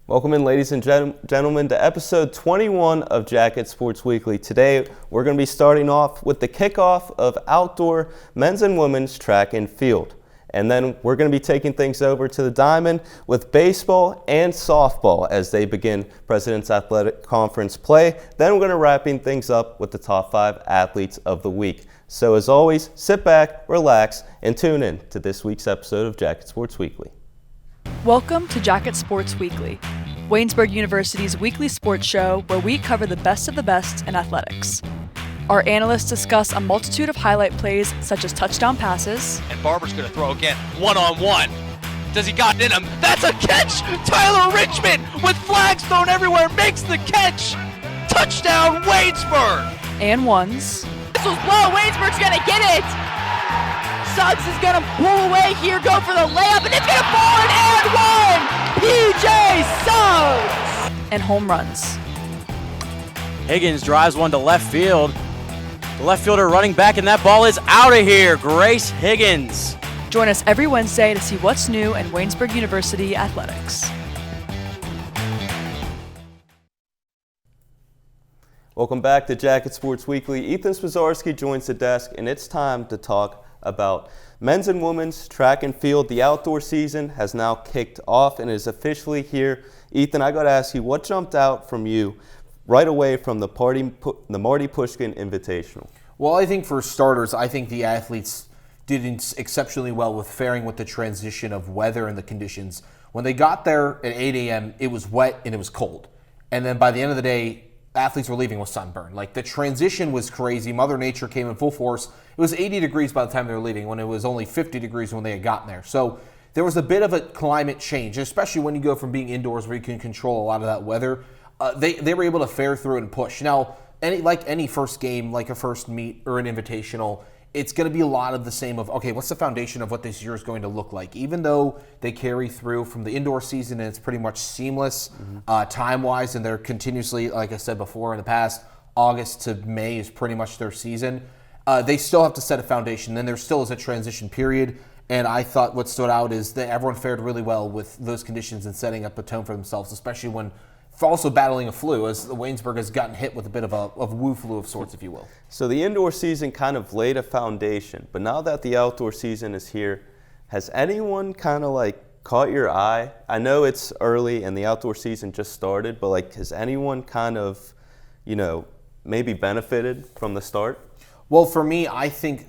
Welcome in, ladies and gentlemen, to episode 21 of Jacket Sports Weekly. Today, we're going to be starting off with the kickoff of outdoor men's and women's track and field. And then we're going to be taking things over to the Diamond with baseball and softball as they begin President's Athletic Conference play. Then we're going to wrapping things up with the top 5 athletes of the week. So as always, sit back, relax, and tune in to this week's episode of Jacket Sports Weekly. Welcome to Jacket Sports Weekly, Waynesburg University's weekly sports show where we cover the best of the best in athletics. Our analysts discuss a multitude of highlight plays such as touchdown passes. And Barber's going to throw again, one-on-one. Does he got it in him? That's a catch! Tyler Richmond with flags thrown everywhere makes the catch! Touchdown, Waynesburg! And ones. This was low, Waynesburg's going to get it! Suggs is going to pull away here, go for the layup, and it's going to fall in and one! PJ Suggs! And home runs. Higgins drives one to left field. The left fielder running back, and that ball is out of here. Grace Higgins. Join us every Wednesday to see what's new in Waynesburg University athletics. Welcome back to Jacket Sports Weekly. Ethan Spozarski joins the desk, and it's time to talk about men's and women's track and field. The outdoor season has now kicked off and is officially here. Ethan, I got to ask you, what jumped out from you right away from the Marty Pushkin Invitational? Well, I think for starters, I think the athletes did exceptionally well with faring with the transition of weather and the conditions. When they got there at 8 a.m., it was wet and it was cold. And then by the end of the day, athletes were leaving with sunburn. Like, the transition was crazy. Mother Nature came in full force. It was 80 degrees by the time they were leaving, when it was only 50 degrees when they had gotten there. So there was a bit of a climate change, especially when you go from being indoors where you can control a lot of that weather. They were able to fare through and push. Now, any first game, like a first meet or an invitational, it's going to be a lot of the same of, okay, what's the foundation of what this year is going to look like? Even though they carry through from the indoor season and it's pretty much seamless time-wise, and they're continuously, like I said before in the past, August to May is pretty much their season. They still have to set a foundation. Then there still is a transition period. And I thought what stood out is that everyone fared really well with those conditions and setting up a tone for themselves, especially when also battling a flu, as Waynesburg has gotten hit with a bit of a Wu flu of sorts, if you will. So the indoor season kind of laid a foundation, but now that the outdoor season is here, has anyone kind of like caught your eye? I know it's early and the outdoor season just started, but like, has anyone kind of, maybe benefited from the start? Well, for me, I think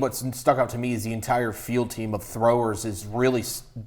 what's stuck out to me is the entire field team of throwers is really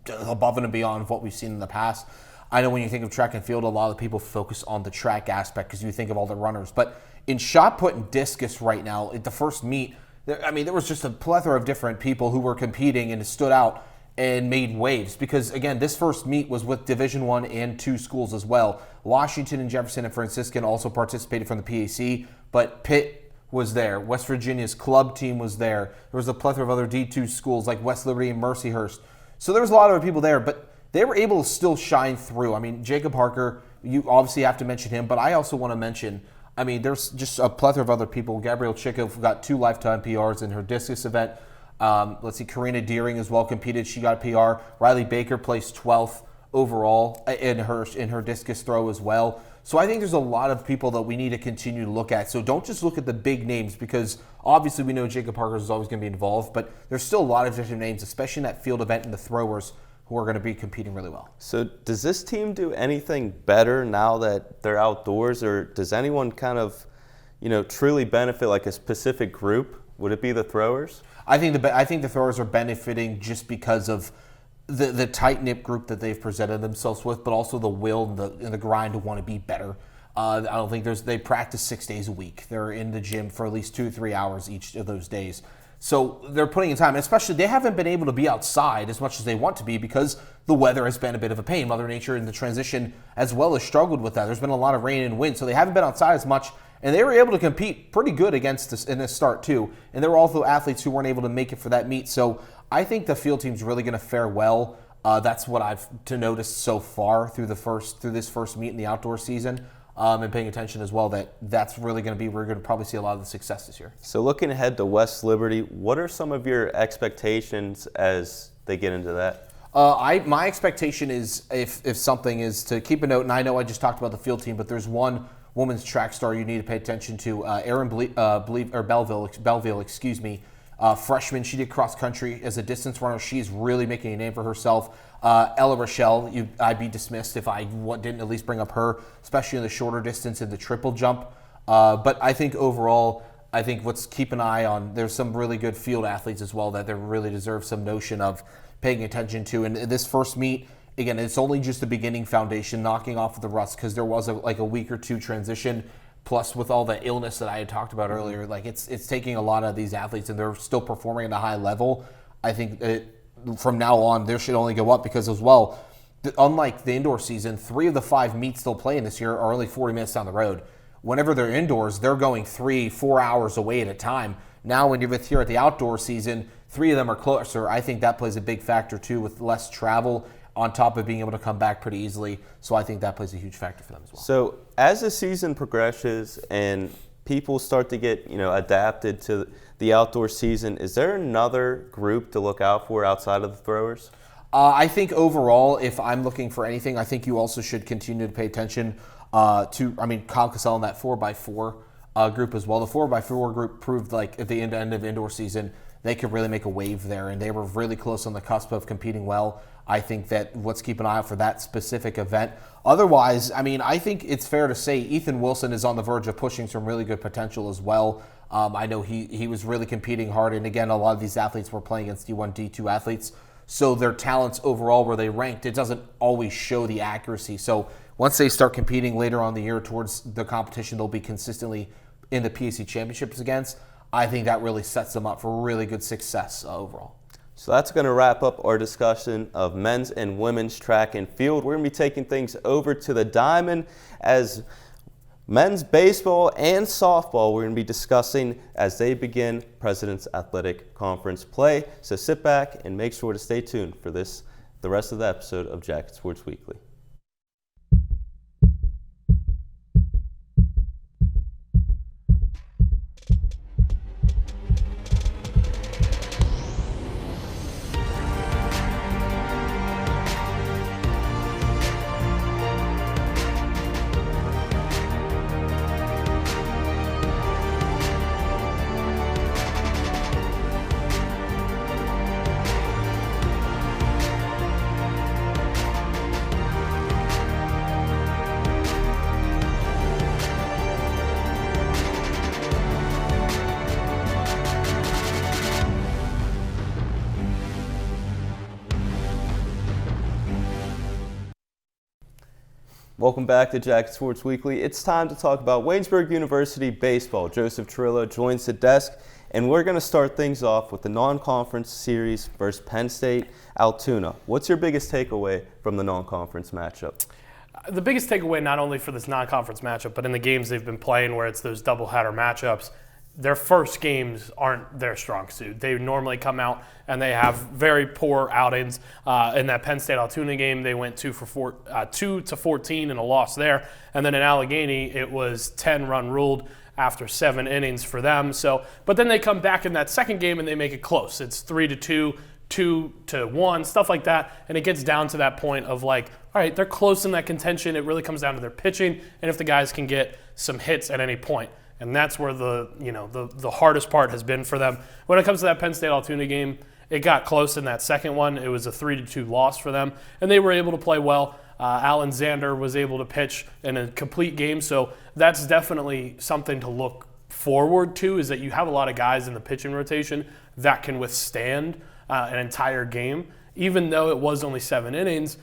above and beyond what we've seen in the past. I know when you think of track and field, a lot of people focus on the track aspect because you think of all the runners. But in shot put and discus right now, at the first meet, there was just a plethora of different people who were competing and stood out and made waves. Because, again, this first meet was with Division I and II schools as well. Washington and Jefferson and Franciscan also participated from the PAC, but Pitt was there. West Virginia's club team was there. There was a plethora of other D2 schools like West Liberty and Mercyhurst. So there was a lot of people there, but they were able to still shine through. I mean, Jacob Harker, you obviously have to mention him, but I also want to mention, there's just a plethora of other people. Gabrielle Chico got 2 lifetime PRs in her discus event. Karina Deering as well competed. She got a PR. Riley Baker placed 12th overall in her discus throw as well. So I think there's a lot of people that we need to continue to look at. So don't just look at the big names, because obviously we know Jacob Harker is always going to be involved, but there's still a lot of different names, especially in that field event and the throwers, who are going to be competing really well. So does this team do anything better now that they're outdoors, or does anyone kind of, truly benefit like a specific group? Would it be the throwers? I think the throwers are benefiting just because of the tight-knit group that they've presented themselves with, but also the will and the grind to want to be better. I don't think they practice 6 days a week. They're in the gym for at least 2 to 3 hours each of those days. So they're putting in time, especially they haven't been able to be outside as much as they want to be because the weather has been a bit of a pain. Mother Nature in the transition as well has struggled with that. There's been a lot of rain and wind, so they haven't been outside as much, and they were able to compete pretty good against us in this start too. And there were also athletes who weren't able to make it for that meet. So I think the field team's really going to fare well. That's what I've to notice so far through this first meet in the outdoor season. And paying attention as well that's really going to be, we're going to probably see a lot of the success this year. So looking ahead to West Liberty, what are some of your expectations as they get into that? My expectation is if something is to keep a note, and I know I just talked about the field team, but there's one women's track star you need to pay attention to. Erin Belleville, freshman. She did cross country as a distance runner. She's really making a name for herself. Ella Rochelle, I'd be dismissed if I didn't at least bring up her, especially in the shorter distance in the triple jump. But I think overall, let's keep an eye on. There's some really good field athletes as well that they really deserve some notion of paying attention to. And this first meet, again, it's only just the beginning foundation, knocking off the rust, because there was a week or two transition. Plus, with all the illness that I had talked about earlier, it's taking a lot of these athletes, and they're still performing at a high level. I think from now on, there should only go up, because as well, unlike the indoor season, 3 of the 5 meets they'll play in this year are only 40 minutes down the road. Whenever they're indoors, they're going 3-4 hours away at a time. Now, when you're here at the outdoor season, 3 of them are closer. I think that plays a big factor too, with less travel on top of being able to come back pretty easily. So I think that plays a huge factor for them as well. So as the season progresses and people start to get adapted to the outdoor season, is there another group to look out for outside of the throwers? I think overall, if I'm looking for anything, I think you also should continue to pay attention to Kyle Cassell in that 4x4 group as well. The 4x4 group proved at the end of indoor season, they could really make a wave there, and they were really close on the cusp of competing well. I think that let's keep an eye out for that specific event. Otherwise, I think it's fair to say Ethan Wilson is on the verge of pushing some really good potential as well. I know he was really competing hard, and again, a lot of these athletes were playing against D1, D2 athletes, so their talents overall, where they ranked, it doesn't always show the accuracy. So once they start competing later on in the year towards the competition they'll be consistently in the PAC championships against, I think that really sets them up for really good success overall. So that's going to wrap up our discussion of men's and women's track and field. We're going to be taking things over to the diamond as men's baseball and softball we're going to be discussing as they begin President's Athletic Conference play. So sit back and make sure to stay tuned for the rest of the episode of Jacket Sports Weekly. Welcome back to Jacket Sports Weekly. It's time to talk about Waynesburg University baseball. Joseph Chirillo joins the desk, and we're going to start things off with the non-conference series versus Penn State Altoona. What's your biggest takeaway from the non-conference matchup? The biggest takeaway, not only for this non-conference matchup, but in the games they've been playing where it's those doubleheader matchups, their first games aren't their strong suit. They normally come out and they have very poor outings. In that Penn State Altoona game, they went 2-14 and a loss there. And then in Allegheny, it was 10-run ruled after 7 innings for them. But then they come back in that second game and they make it close. It's 3-2, 2-1, stuff like that. And it gets down to that point of all right, they're close in that contention. It really comes down to their pitching and if the guys can get some hits at any point. And that's where the hardest part has been for them. When it comes to that Penn State Altoona game, it got close in that second one. It was a 3-2 loss for them, and they were able to play well. Alan Zander was able to pitch in a complete game, so that's definitely something to look forward to, is that you have a lot of guys in the pitching rotation that can withstand an entire game. Even though it was only 7 innings,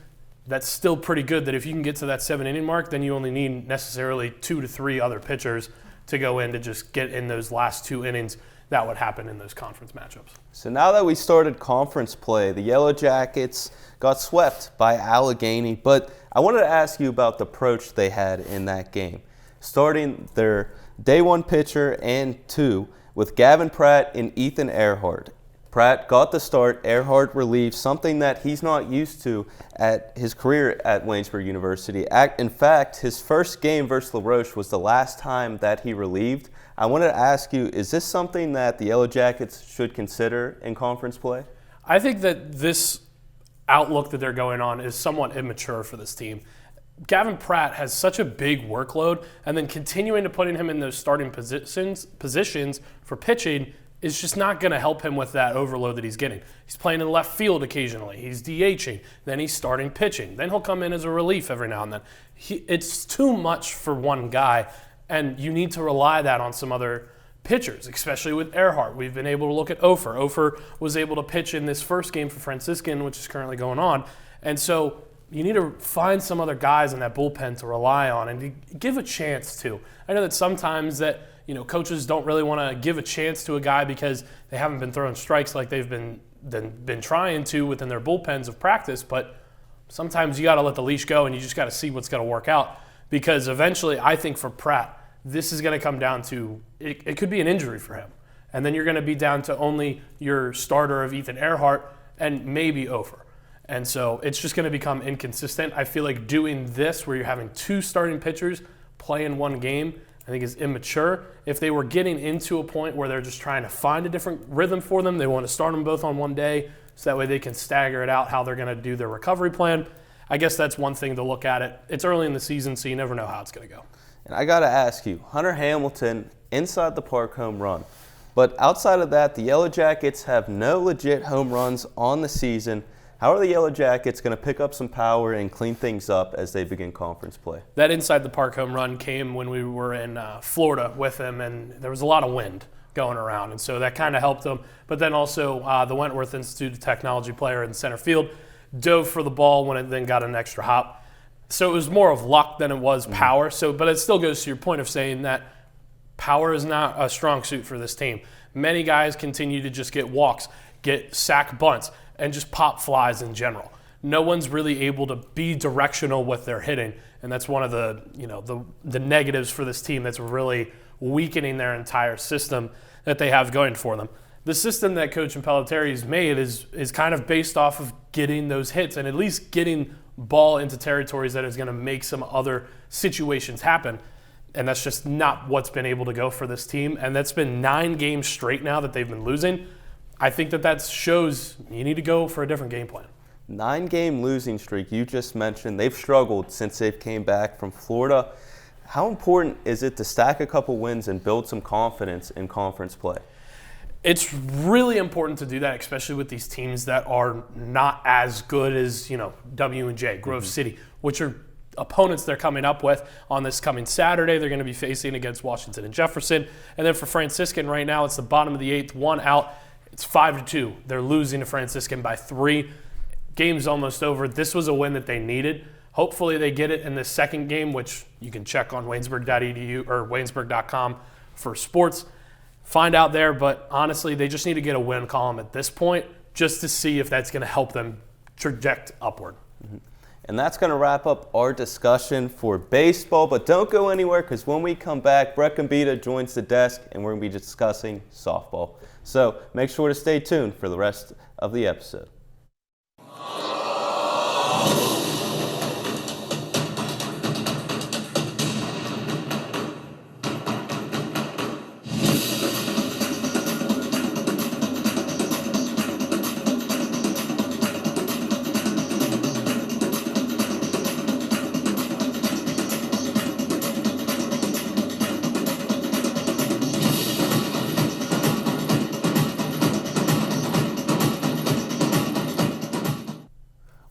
that's still pretty good that if you can get to that 7-inning mark, then you only need necessarily 2 to 3 other pitchers to go in to just get in those last 2 innings. That would happen in those conference matchups. So now that we started conference play, the Yellow Jackets got swept by Allegheny, but I wanted to ask you about the approach they had in that game. Starting their day 1 pitcher and 2 with Gavin Pratt and Ethan Earhart. Pratt got the start, Earhart relieved, something that he's not used to at his career at Waynesburg University. In fact, his first game versus LaRoche was the last time that he relieved. I wanted to ask you, is this something that the Yellow Jackets should consider in conference play? I think that this outlook that they're going on is somewhat immature for this team. Gavin Pratt has such a big workload, and then continuing to putting him in those starting positions for pitching is just not going to help him with that overload that he's getting. He's playing in left field occasionally. He's DHing. Then he's starting pitching. Then he'll come in as a relief every now and then. It's too much for one guy, and you need to rely that on some other pitchers, especially with Earhart. We've been able to look at Ofer. Ofer was able to pitch in this first game for Franciscan, which is currently going on. And so you need to find some other guys in that bullpen to rely on and to give a chance to. I know that sometimes that coaches don't really want to give a chance to a guy because they haven't been throwing strikes like they've been trying to within their bullpens of practice, but sometimes you got to let the leash go and you just got to see what's going to work out, because eventually I think for Pratt, this is going to come down to it could be an injury for him. And then you're going to be down to only your starter of Ethan Earhart and maybe Ofer. And so it's just going to become inconsistent. I feel like doing this where you're having two starting pitchers play in one game, I think is immature. If they were getting into a point where they're just trying to find a different rhythm for them, they want to start them both on one day so that way they can stagger it out how they're going to do their recovery plan. I guess that's one thing to look at it. It's early in the season, so you never know how it's going to go. And I got to ask you, Hunter Hamilton, inside the park home run. But outside of that, the Yellow Jackets have no legit home runs on the season. How are the Yellow Jackets going to pick up some power and clean things up as they begin conference play? That inside the park home run came when we were in Florida with them, and there was a lot of wind going around, and so that kind of helped them. But then also the Wentworth Institute of Technology player in center field dove for the ball when it then got an extra hop. So it was more of luck than it was power. But it still goes to your point of saying that power is not a strong suit for this team. Many guys continue to just get walks, get sack bunts, and just pop flies in general. No one's really able to be directional with their hitting, and that's one of the negatives for this team that's really weakening their entire system that they have going for them. The system that Coach Impelliteri's made is kind of based off of getting those hits and at least getting ball into territories that is going to make some other situations happen. And that's just not what's been able to go for this team. And that's been 9 games straight now that they've been losing. I think that shows you need to go for a different game plan. 9-game losing streak you just mentioned. They've struggled since they've came back from Florida. How important is it to stack a couple wins and build some confidence in conference play? It's really important to do that, especially with these teams that are not as good as, W&J, Grove City, which are opponents they're coming up with on this coming Saturday. They're going to be facing against Washington and Jefferson. And then for Franciscan right now, it's the bottom of the 8th, 1 out. It's 5-2. They're losing to Franciscan by 3. Game's almost over. This was a win that they needed. Hopefully they get it in the second game, which you can check on Waynesburg.edu or Waynesburg.com for sports. Find out there, but honestly, they just need to get a win column at this point just to see if that's going to help them traject upward. Mm-hmm. And that's going to wrap up our discussion for baseball, but don't go anywhere because when we come back, Brett Gombita joins the desk and we're going to be discussing softball. So make sure to stay tuned for the rest of the episode.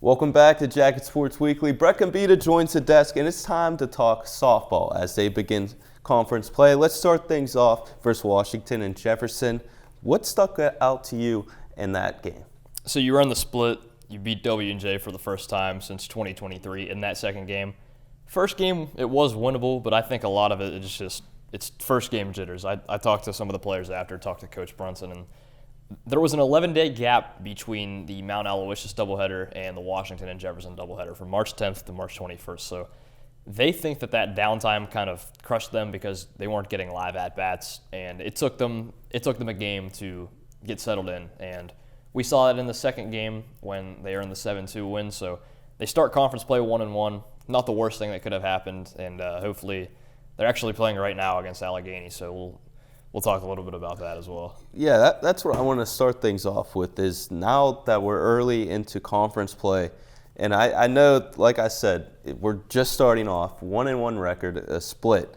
Welcome back to Jacket Sports Weekly. Brett Gombita joins the desk, and it's time to talk softball as they begin conference play. Let's start things off versus Washington and Jefferson. What stuck out to you in that game? So you run the split. You beat W&J for the first time since 2023 in that second game. First game, it was winnable, but I think a lot of it is just it's first game jitters. I talked to some of the players after, talked to Coach Brunson, and there was an 11-day gap between the Mount Aloysius doubleheader and the Washington and Jefferson doubleheader from March 10th to March 21st. So they think that downtime kind of crushed them because they weren't getting live at-bats, and it took them a game to get settled in. And we saw it in the second game when they earned the 7-2 win. So they start conference play 1-1. Not the worst thing that could have happened, and hopefully they're actually playing right now against Allegheny. So we'll talk a little bit about that as well. Yeah, that's what I want to start things off with is now that we're early into conference play, and I know, like I said, we're just starting off, 1-1 record, a split.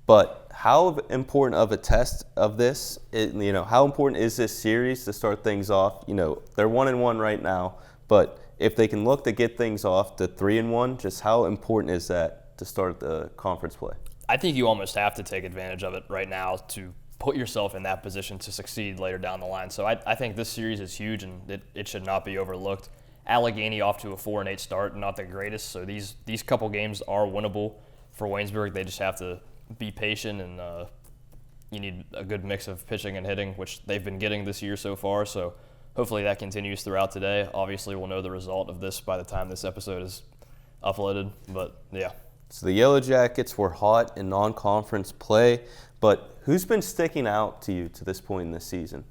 But how important of a test of this, how important is this series to start things off? They're 1-1 right now, but if they can look to get things off to 3-1, just how important is that to start the conference play? I think you almost have to take advantage of it right now to put yourself in that position to succeed later down the line. So I think this series is huge, and it should not be overlooked. Allegheny off to a 4-8 start, not the greatest, so these couple games are winnable for Waynesburg. They just have to be patient, and you need a good mix of pitching and hitting, which they've been getting this year so far, so hopefully that continues throughout today. Obviously, we'll know the result of this by the time this episode is uploaded, but yeah. So the Yellow Jackets were hot in non-conference play, but who's been sticking out to you to this point in the season?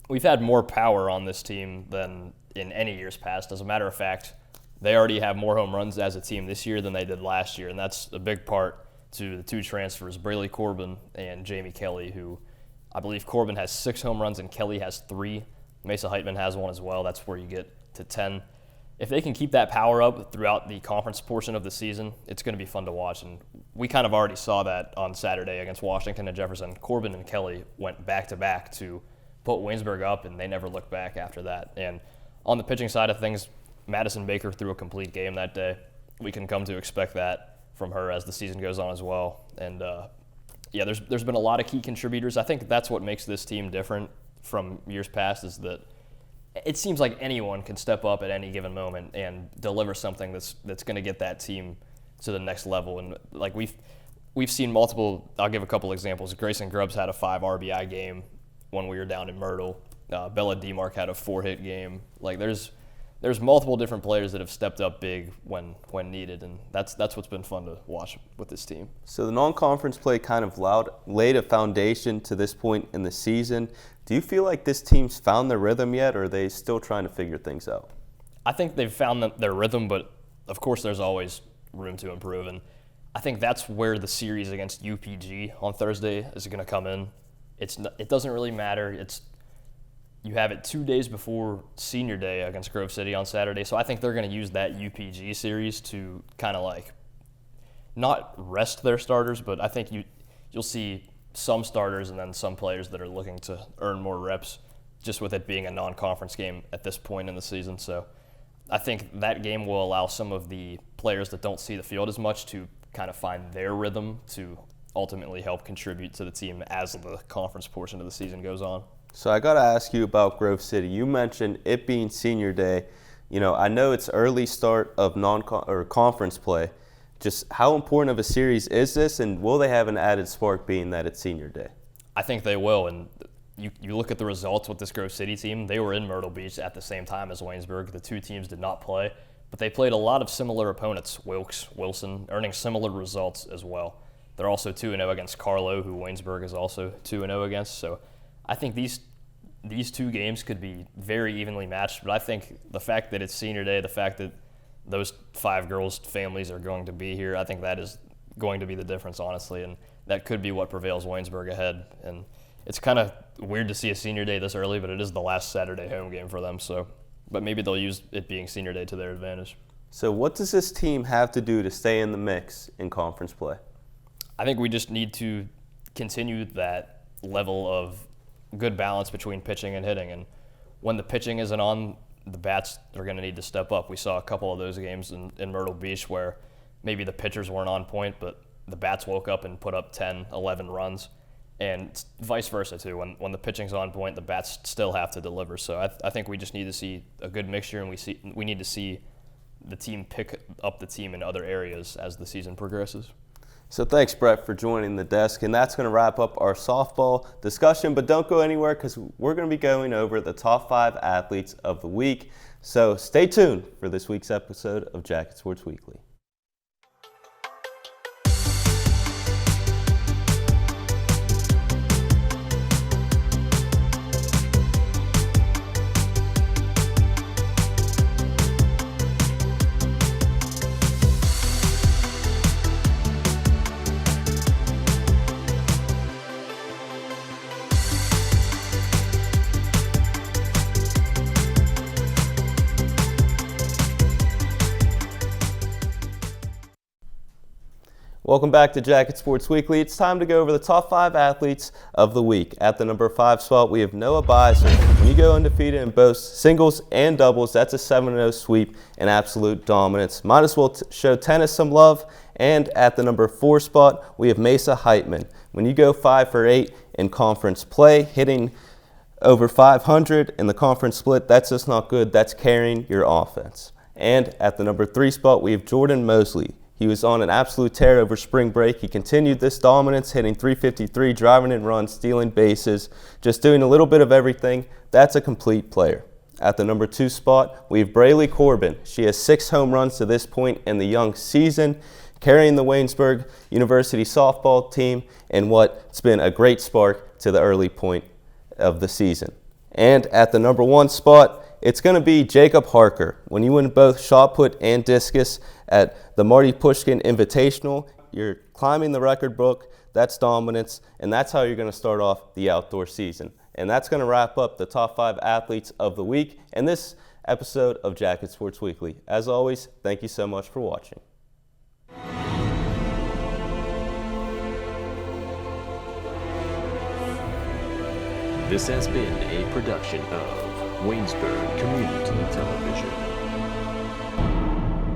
We've had more power on this team than in any years past. As a matter of fact, they already have more home runs as a team this year than they did last year, and that's a big part to the two transfers, Brayden Corbin and Jamie Kelly, who I believe Corbin has 6 home runs and Kelly has 3. Mesa Heitman has 1 as well. That's where you get to 10. If they can keep that power up throughout the conference portion of the season, it's going to be fun to watch. And we kind of already saw that on Saturday against Washington and Jefferson. Corbin and Kelly went back-to-back to put Waynesburg up, and they never looked back after that. And on the pitching side of things, Madison Baker threw a complete game that day. We can come to expect that from her as the season goes on as well. And, there's been a lot of key contributors. I think that's what makes this team different from years past is that it seems like anyone can step up at any given moment and deliver something that's going to get that team to the next level. And like we've seen multiple. I'll give a couple examples. Grayson Grubbs had a 5 RBI game when we were down in Myrtle. Bella DeMark had a 4-hit game. Like there's multiple different players that have stepped up big when needed, and that's what's been fun to watch with this team. So the non-conference play kind of laid a foundation to this point in the season. Do you feel like this team's found their rhythm yet, or are they still trying to figure things out? I think they've found their rhythm, but of course there's always room to improve, and I think that's where the series against UPG on Thursday is going to come in. It doesn't really matter. You have it 2 days before Senior Day against Grove City on Saturday, so I think they're going to use that UPG series to kind of like not rest their starters, but I think you'll see some starters and then some players that are looking to earn more reps just with it being a non-conference game at this point in the season. So I think that game will allow some of the players that don't see the field as much to kind of find their rhythm to ultimately help contribute to the team as the conference portion of the season goes on. So I got to ask you about Grove City. You mentioned it being Senior Day. I know it's early start of conference play. Just how important of a series is this, and will they have an added spark being that it's Senior Day? I think they will, and you look at the results with this Grove City team. They were in Myrtle Beach at the same time as Waynesburg. The two teams did not play, but they played a lot of similar opponents, Wilkes, Wilson, earning similar results as well. They're also 2-0 against Carlo, who Waynesburg is also 2-0 against. So I think these 2 games could be very evenly matched, but I think the fact that it's Senior Day, the fact that those 5 girls' families are going to be here, I think that is going to be the difference, honestly, and that could be what prevails Waynesburg ahead. And it's kind of weird to see a Senior Day this early, but it is the last Saturday home game for them, but maybe they'll use it being Senior Day to their advantage. So what does this team have to do to stay in the mix in conference play? I think we just need to continue that level of good balance between pitching and hitting, and when the pitching isn't on, the bats are going to need to step up. We saw a couple of those games in Myrtle Beach where maybe the pitchers weren't on point, but the bats woke up and put up 10, 11 runs, and vice versa too. When the pitching's on point, the bats still have to deliver. So I think we just need to see a good mixture, and we need to see the team pick up the team in other areas as the season progresses. So thanks, Brett, for joining the desk. And that's going to wrap up our softball discussion. But don't go anywhere because we're going to be going over the top 5 athletes of the week. So stay tuned for this week's episode of Jacket Sports Weekly. Welcome back to Jacket Sports Weekly. It's time to go over the top 5 athletes of the week. At the number 5 spot, we have Noah Beiser. When you go undefeated in both singles and doubles, that's a 7-0 sweep and absolute dominance. Might as well show tennis some love. And at the number 4 spot, we have Mesa Heitman. When you go 5 for 8 in conference play, hitting over 500 in the conference split, that's just not good. That's carrying your offense. And at the number 3 spot, we have Jordan Mosley. He was on an absolute tear over spring break. He continued this dominance, hitting .353, driving in runs, stealing bases, just doing a little bit of everything. That's a complete player. At the number 2 spot, we have Braylee Corbin. She has 6 home runs to this point in the young season, carrying the Waynesburg University softball team in what's been a great spark to the early point of the season. And at the number 1 spot, it's going to be Jacob Harker. When you win both shot put and discus at the Marty Pushkin Invitational, you're climbing the record book. That's dominance, and that's how you're going to start off the outdoor season. And that's going to wrap up the top 5 athletes of the week and this episode of Jacket Sports Weekly. As always, thank you so much for watching. This has been a production of Waynesburg Community Television.